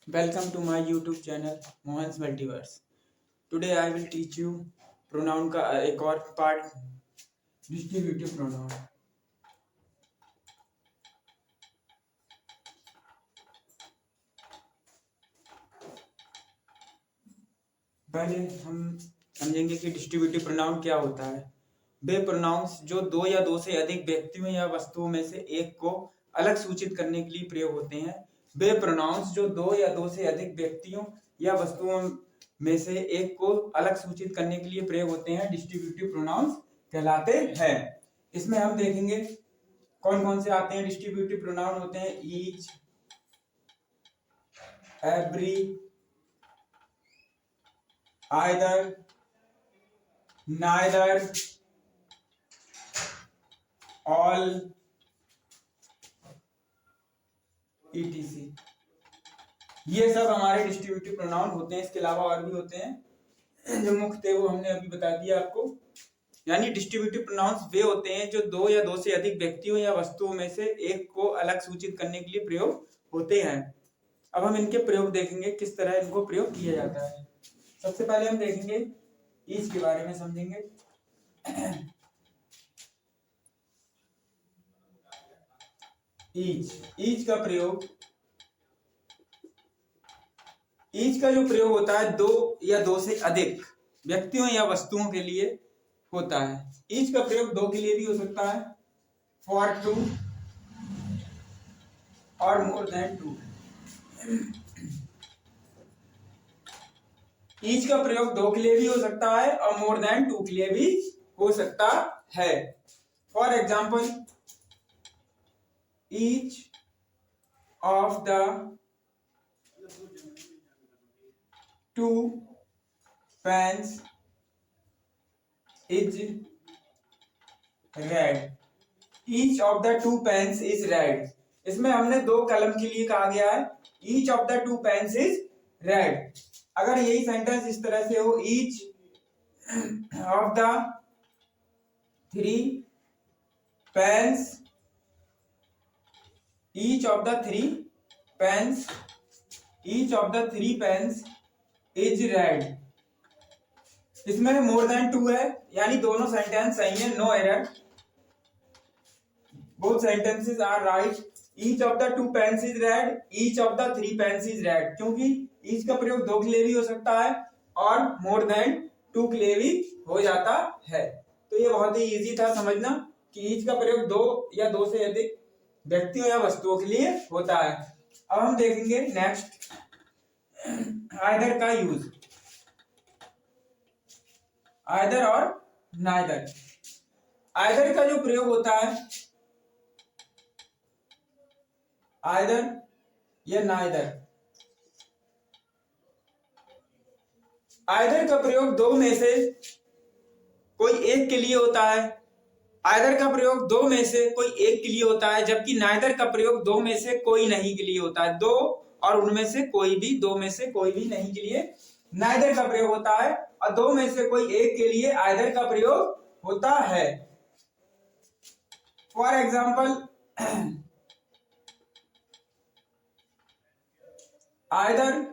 Welcome to my YouTube channel Mohan's Multiverse. Today I will teach you pronoun का एक और part distributive pronoun. पहले हम समझेंगे कि डिस्ट्रीब्यूटिव प्रोनाउन क्या होता है। वे प्रोनाउंस जो दो या दो से अधिक व्यक्तियों या वस्तुओं में से एक को अलग सूचित करने के लिए प्रयोग होते हैं। वे प्रोनाउंस जो दो या दो से अधिक व्यक्तियों या वस्तुओं में से एक को अलग सूचित करने के लिए प्रयोग होते हैं डिस्ट्रीब्यूटिव प्रोनाउंस कहलाते हैं। इसमें हम देखेंगे कौन कौन से आते हैं। डिस्ट्रीब्यूटिव प्रोनाउन होते हैं each, every, either, neither, all, etc। ये सब हमारे डिस्ट्रीब्यूटिव प्रोनाउन होते हैं। इसके अलावा और भी होते हैं, जो मुख्य थे वो हमने अभी बता दिया आपको। यानी डिस्ट्रीब्यूटिव प्रोनाउंस वे होते हैं जो दो या दो से अधिक व्यक्तियों या वस्तुओं में से एक को अलग सूचित करने के लिए प्रयोग होते हैं। अब हम इनके प्रयोग देखेंगे, किस तरह इनको प्रयोग किया जाता है। सबसे पहले हम देखेंगे ईच के बारे में समझेंगे। ईच का प्रयोग, ईच का जो प्रयोग होता है दो या दो से अधिक व्यक्तियों या वस्तुओं के लिए होता है। ईच का प्रयोग दो के लिए भी हो सकता है, फॉर टू और मोर देन टू। ईच का प्रयोग दो के लिए भी हो सकता है और मोर देन टू के लिए भी हो सकता है। For example, each of the two pens is red. Each of the two pens is red. इसमें हमने दो कलम के लिए कहा गया है each of the two pens is red. अगर यही सेंटेंस इस तरह से हो, each of the three pens, each of the three pens, each of the three pens is red. इसमें मोर देन टू है, यानी दोनों सेंटेंस सही है, no error, both sentences are right. Each of the two pens is red, each of the three pens is red, क्योंकि each का प्रयोग दो के लिए भी हो सकता है और मोर देन टू के लिए भी हो जाता है। तो ये बहुत ही इजी था समझना कि ईच का प्रयोग दो या दो से अधिक व्यक्तियों या वस्तुओं के लिए होता है। अब हम देखेंगे नेक्स्ट आइदर का यूज, आइदर और नाइदर। आइदर का जो प्रयोग होता है, आइदर या नाइदर, आइदर का प्रयोग दो में से कोई एक के लिए होता है। आइदर का प्रयोग दो में से कोई एक के लिए होता है, जबकि नाइदर का प्रयोग दो में से कोई नहीं के लिए होता है। दो और उनमें से कोई भी, दो में से कोई भी नहीं के लिए नाइदर का प्रयोग होता है, और दो में से कोई एक के लिए आइदर का प्रयोग होता है। For example, either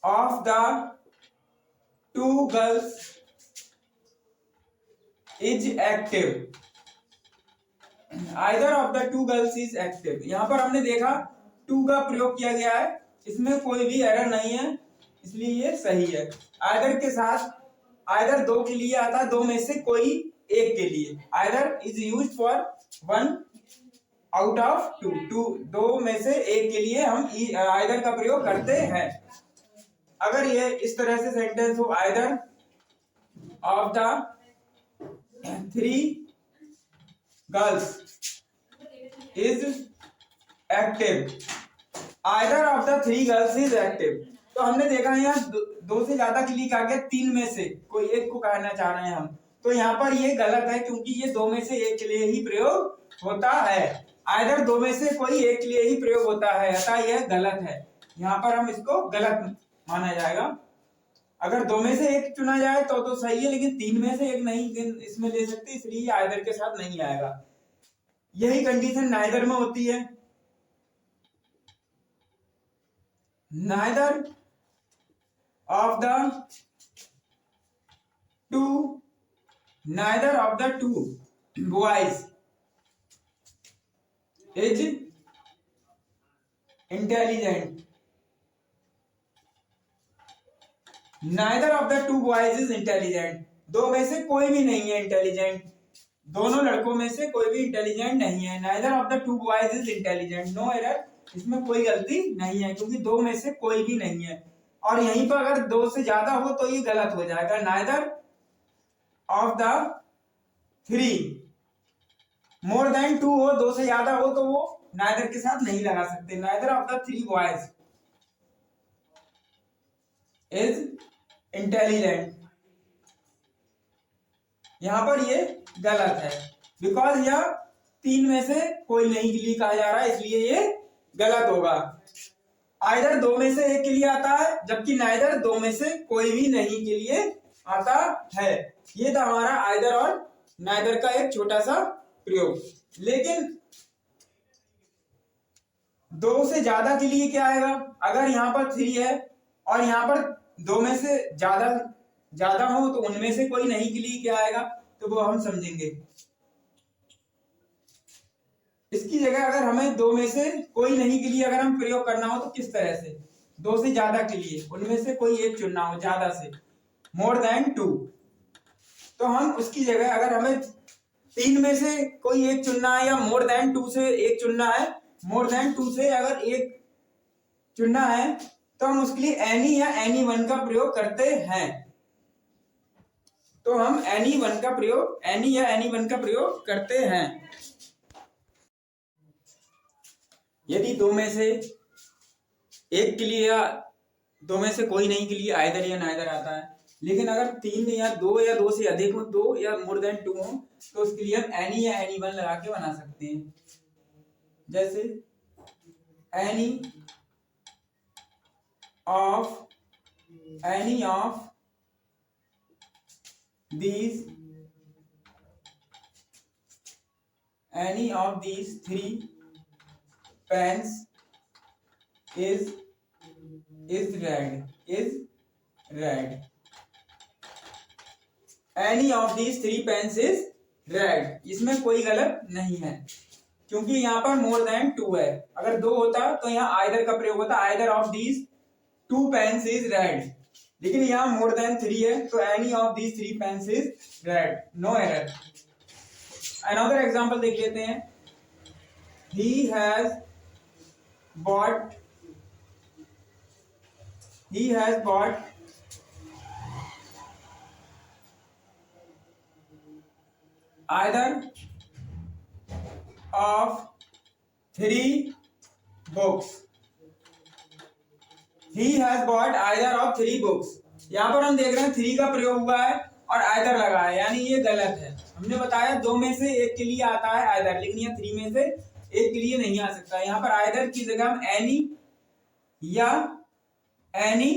of the to girls is active. Either of the to girls is active, यहां पर हमने देखा टू का प्रयोग किया गया है, इसमें कोई भी एरर नहीं है, इसलिए ये सही है। आइदर के साथ आइदर दो के लिए आता है, दो में से कोई एक के लिए। Either is used for one out of two, दो में से एक के लिए हम आइदर का प्रयोग करते हैं। अगर ये इस तरह से सेंटेंस हो, either of the three girls is active, either of the three girls is active. तो हमने देखा यहाँ दो से ज्यादा के लिए कहा गया, तीन में से कोई एक को कहना चाह रहे हैं हम, तो यहाँ पर ये गलत है, क्योंकि ये दो में से एक के लिए ही प्रयोग होता है। आइदर दो में से कोई एक के लिए ही प्रयोग होता है, अतः यह गलत है। यहाँ पर हम इसको गलत माना जाएगा। अगर दो में से एक चुना जाए तो सही है, लेकिन तीन में से एक नहीं इसमें ले सकते, इसलिए आइदर के साथ नहीं आएगा। यही कंडीशन नाइदर में होती है। Neither of the two boys is intelligent. Neither of the two boys is intelligent, दो में से कोई भी नहीं है इंटेलिजेंट, दोनों लड़कों में से कोई भी इंटेलिजेंट नहीं है। Neither of the two boys is intelligent, no error, इसमें कोई गलती नहीं है क्योंकि दो में से कोई भी नहीं है। और यहीं पर अगर दो से ज्यादा हो तो ये गलत हो जाएगा। Neither of the three, more than two हो, दो से ज्यादा हो तो वो नाइदर के साथ नहीं लगा सकते। Neither of the three boys is intelligent, यहां पर ये गलत है बिकॉज यह तीन में से कोई नहीं के लिए कहा जा रहा है, इसलिए ये गलत होगा। आइदर दो में से एक के लिए आता है, जबकि नाइदर दो में से कोई भी नहीं के लिए आता है। ये था हमारा आइदर और नाइदर का एक छोटा सा प्रयोग। लेकिन दो से ज्यादा के लिए क्या आएगा? अगर यहाँ पर थ्री है और यहाँ पर दो में से ज्यादा हो तो उनमें से कोई नहीं के लिए क्या आएगा, तो वो हम समझेंगे। इसकी जगह अगर हमें दो में से कोई नहीं के लिए अगर हम प्रयोग करना हो तो किस तरह से? दो से ज्यादा के लिए उनमें से कोई एक चुनना हो, ज्यादा से, मोर देन टू, तो हम उसकी जगह अगर हमें तीन में से कोई एक चुनना है या मोर देन टू से एक चुनना है, मोर देन टू से अगर एक चुनना है तो हम उसके लिए एनी या एनी वन का प्रयोग करते हैं। तो हम एनी वन का प्रयोग, एनी या एनी वन का प्रयोग करते हैं। यदि दो में से एक के लिए या दो में से कोई नहीं के लिए आइदर या नाइदर आता है, लेकिन अगर तीन या दो से अधिक हो, दो या मोर देन टू हो, तो उसके लिए हम एनी या एनी वन लगा के बना सकते हैं। जैसे any of these three pens is red. Any of these three pens is red. इसमें कोई गलत नहीं है क्योंकि यहाँ पर मोर देन टू है। अगर दो होता तो यहाँ आइदर का प्रयोग होता, either of these two pens is red, लेकिन यहाँ मोर देन थ्री है तो any of these three pens is red, no error. Another example देख लेते हैं। He has bought either of three books. He has bought either of three books. यहाँ पर हम देख रहे हैं थ्री का प्रयोग हुआ है और आइदर लगा है, यानी ये गलत है। हमने बताया दो में से एक के लिए आता है आइदर, लेकिन ये थ्री में से एक के लिए नहीं आ सकता। यहाँ पर आइदर की जगह हम एनी या एनी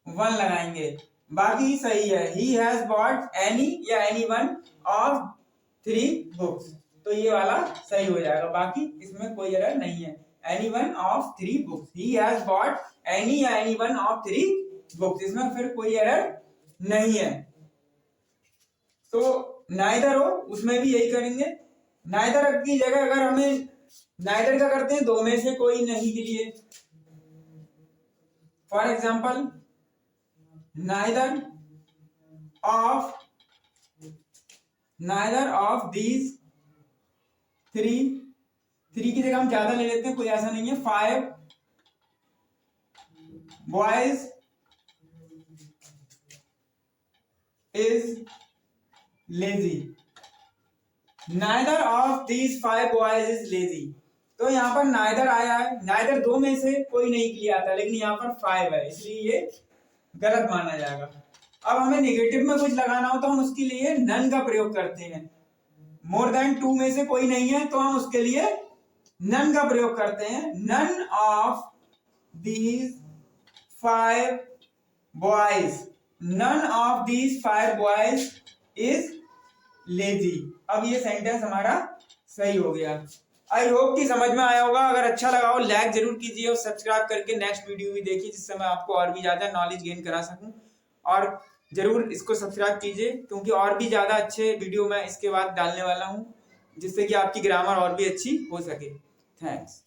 वन लगाएंगे, बाकी सही है। He has bought any या any one of three books, तो ये वाला सही हो जाएगा, बाकी इसमें कोई एरर नहीं है। Any one of three books, He has bought any या any one of three books, इसमें फिर कोई एरर नहीं है। तो नाइदर हो उसमें भी यही करेंगे। नाइदर की जगह अगर हमें नाइदर का करते हैं दो में से कोई नहीं के लिए, for example neither of these three की जगह हम ज्यादा ले लेते हैं, कोई ऐसा नहीं है। 5 boys is lazy, neither of these 5 boys is lazy, तो यहाँ पर नाइदर आया है, नाइदर दो में से कोई नहीं के लिए आता, लेकिन यहाँ पर 5 है, इसलिए ये गलत माना जाएगा। अब हमें नेगेटिव में कुछ लगाना हो तो हम उसके लिए नन का प्रयोग करते हैं। मोर देन टू में से कोई नहीं है तो हम उसके लिए नन का प्रयोग करते हैं। None of these 5 boys, none of these 5 boys is lazy. अब ये सेंटेंस हमारा सही हो गया। आई होप कि समझ में आया होगा। अगर अच्छा लगा हो लाइक जरूर कीजिए और सब्सक्राइब करके नेक्स्ट वीडियो भी देखिए, जिससे मैं आपको और भी ज़्यादा नॉलेज गेन करा सकूं। और जरूर इसको सब्सक्राइब कीजिए, क्योंकि और भी ज़्यादा अच्छे वीडियो मैं इसके बाद डालने वाला हूँ, जिससे कि आपकी ग्रामर और भी अच्छी हो सके। थैंक्स।